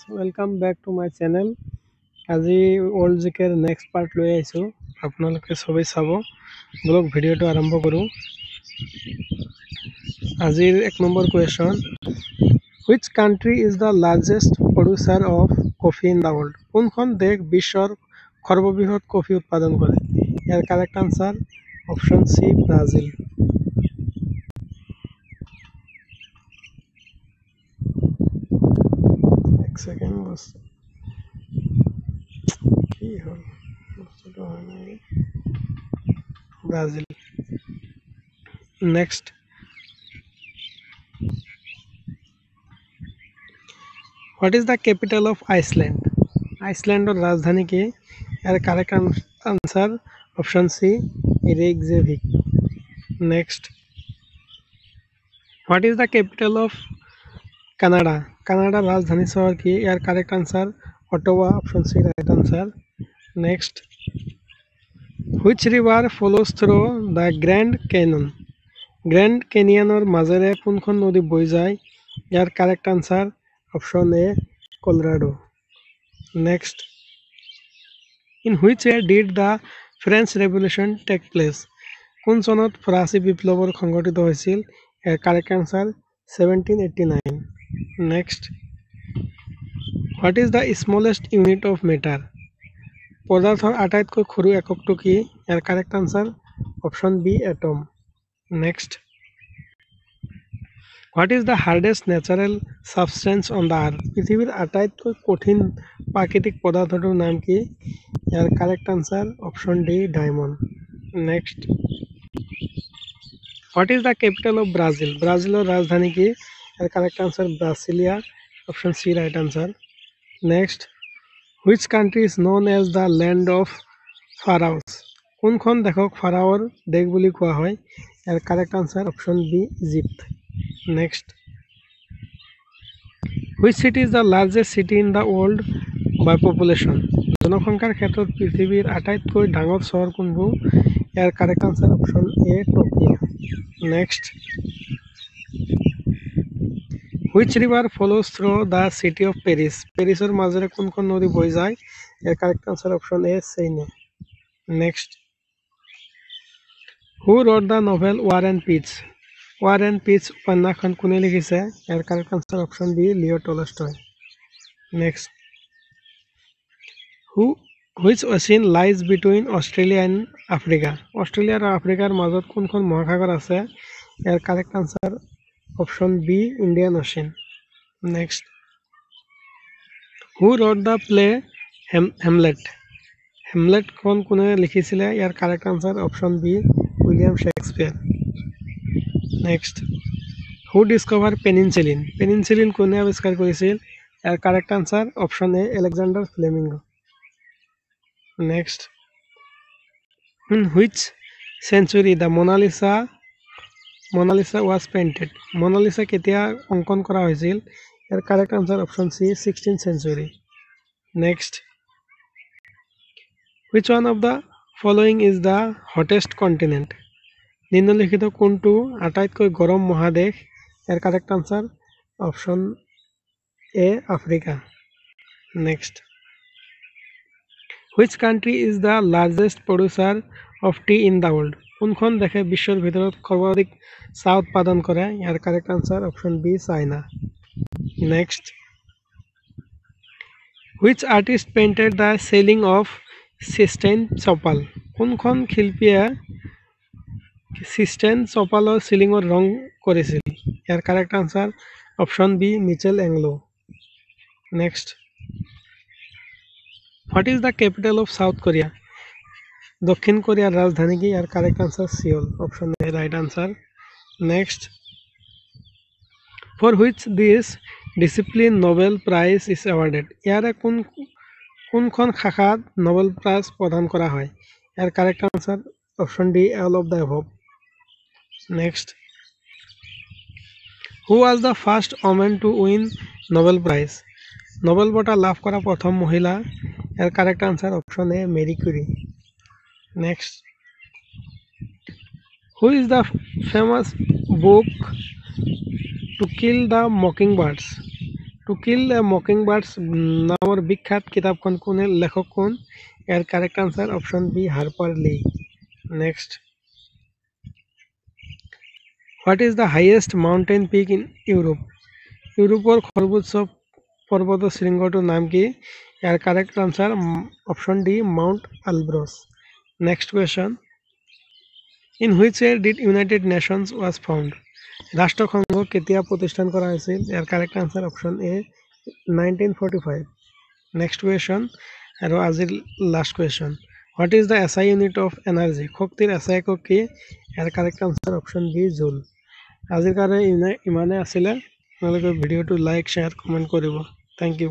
Welcome back to my channel. আজি old জিকেৰ next part লৈ আহিছোঁ। আপোনালোকে সবেই চাব। ব্লগ ভিডিঅ'টো আৰম্ভ কৰোঁ। আজিৰ 1 number question, which country is the largest producer of coffee in the world? কোনখন দেশ বিশ্বৰ সৰ্ববৃহৎ কফি উৎপাদন কৰে? ইয়াৰ correct answer option C Brazil. এক সেকেন্ড বস কি হল বস্তুটো হয় নাই Brazil. Next, what is the capital of Iceland? আইসল্যান্ডৰ ৰাজধানী কি? ইয়াৰ correct answer option C Reykjavik. Next, what is the capital of Canada? কানাডাৰ ৰাজধানী চহৰ কি? ইয়াৰ correct answer Ottawa, option C right answer. Next, which river flows through the Grand Canyon? Grand ক্যানিয়নৰ মাজেৰে কোনখন নদী বৈ যায়? ইয়াৰ correct answer option A Colorado. Next, in which year did the French Revolution take place? কোন চনত ফৰাচী বিপ্লৱৰ সংঘটিত হৈছিল? ইয়াৰ correct answer 1789। Next, what is the smallest unit of matter? পদাৰ্থৰ আটাইতকৈ সৰু এককটো কি? ইয়াৰ correct answer option B atom. Next, what is the hardest natural substance on the earth? পৃথিৱীৰ আটাইতকৈ কঠিন প্ৰাকৃতিক পদাৰ্থটোৰ নাম কি? ইয়াৰ correct answer option D diamond. Next, what is the capital of Brazil? ব্ৰাজিলৰ ৰাজধানী কি? ইয়াৰ correct answer Brasilia, option C right answer. Next, which country is known as the land of pharaohs? কোনখন দেশক ফাৰাওৰ দেশ বুলি কোৱা হয়? ইয়াৰ correct answer option B Egypt. Next, which city is the largest city in the world by population? জনসংখ্যাৰ ক্ষেত্ৰত পৃথিৱীৰ আটাইতকৈ ডাঙৰ চহৰ কোনটো? ইয়াৰ correct answer option A Tokyo'. Next, which river flows through the city of Paris? পেৰিছৰ মাজেৰে কোনখন নদী বৈ যায়? ইয়াৰ correct answer option A Seine. Next, who wrote the novel War and Peace? War and Peace উপন্যাসখন কোনে লিখিছে? ইয়াৰ correct answer option B Leo Tolstoy. Next, which ocean lies between Australia and Africa? Australia আৰু আফ্ৰিকাৰ মাজত কোনখন মহাসাগৰ আছে? ইয়াৰ correct answer option B Indian ocean. Next, who wrote the play Hamlet? হেমলেটখন কোনে লিখিছিলে? ইয়াৰ correct answer option B William Shakespeare. Next, who discovered penicillin? Penicillin কোনে আৱিষ্কাৰ কৰিছিল? ইয়াৰ correct answer option A Alexander Flamingo. Next, in which century the Mona Lisa was painted? Mona Lisa কেতিয়া অঙ্কন কৰা হৈছিল? ইয়াৰ correct answer option C 16th century। Next, which one of the following is the hottest continent? নিম্নলিখিত কোনটো আটাইতকৈ গৰম মহাদেশ? ইয়াৰ correct answer option A Africa. Next, which country is the largest producer of tea in the world? কোনখন দেশে বিশ্বৰ ভিতৰত সৰ্বাধিক চাহ উৎপাদন কৰে? ইয়াৰ correct answer option B China. Next, which artist painted the ceiling of Sistine Chapel? কোনখন শিল্পীয়ে সিষ্টেইন চপালৰ চিলিঙৰ ৰং কৰিছিল? ইয়াৰ correct answer option B Michelangelo. Next, what is the capital of South Korea? দক্ষিণ কোৰিয়াৰ ৰাজধানী কি? ইয়াৰ correct answer Seoul, option A right answer. Next, for which this discipline Nobel Prize is awarded? ইয়াৰে কোনখন শাখাত নোবেল প্ৰাইজ প্ৰদান কৰা হয়? ইয়াৰ correct answer option D all of the above. Next, who was the first woman to win Nobel Prize? Nobel বঁটা লাভ কৰা প্ৰথম মহিলা? ইয়াৰ correct answer option A Marie Curie. Next, who is the famous book To Kill the Mockingbirds? To kill mockingbirds নামৰ বিখ্যাত কিতাপখন কোনে লেখক কোন ইয়াৰ correct answer option B Harper Lee next what is the highest mountain peak in Europe ইউৰোপৰ সৰ্বোচ্চ পৰ্বত শৃংগটোৰ নাম কি ইয়াৰ correct answer option D Mount Elbrus next question in which year did United Nations was found ৰাষ্ট্ৰসংঘ কেতিয়া প্ৰতিষ্ঠান কৰা হৈছিল ইয়াৰ correct answer option A 1945 next question আৰু আজিৰ last question what is the SI unit of energy শক্তিৰ SI একক কি ইয়াৰ correct answer option B joule আজিৰ কাৰণে ইমানে আছিলে আপোনালোকে ভিডিঅ'টো লাইক শ্বেয়াৰ কমেণ্ট কৰিব থেংক ইউ